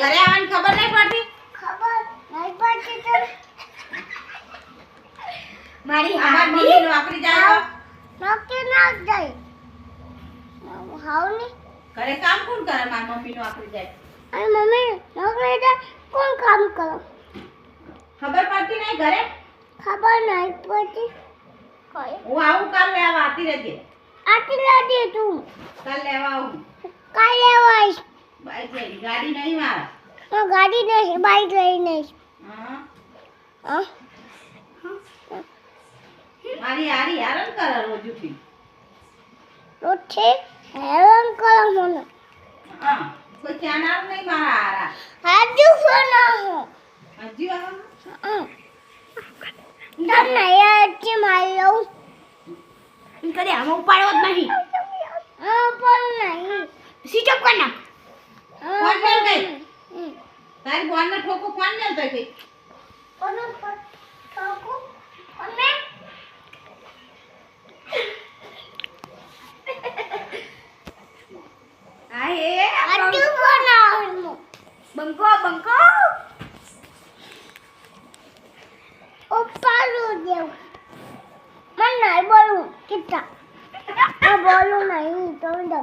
ઘરે આવવાની ખબર નહીં પડતી? ખબર નહીં પડતી તો મારી મમ્મી નોકરી જાય નોકરી ના જાય હાવ ની ઘરે કામ કોણ કરે? મારી મમ્મી નોકરી જાય અને મમ્મી નોકરી જાય કોણ કામ કરે? ખબર પડતી નહીં ઘરે? ખબર નહીં પડતી કોઈ હું આવું કાલ લેવા આતી રહેજે. આટલી લાદી તું કાલ લેવા આવું. કાલ લેવાઈશ બાઈક લઈ ગાડી નહીં મારા. ગાડી નહીં બાઈક લઈને હા હા મારી હારી હેરાન કરે રોજુથી. રોટી હેરાન કરો મને હા કોઈ ચાનાર નહીં મારા હારા. હાજુ સોના હું હજી આવવાનું? તમને યાદ મારી લઉં કદી આમાં ઉપાડવો જ નહીં. હા પણ નહીં સ્વિચ ઓફ કર નાખ. કોણ મેલ ગઈ? હમ તારી બોલને ઠોકો કોણ મેલતો ગઈ? કોનો પર ઠોકો કોને હા એ હાજુ બનાવું બંકો બંકો ઉપાડું દેવું મને નહીં બોલું કિતા બોલું નહીં તો દો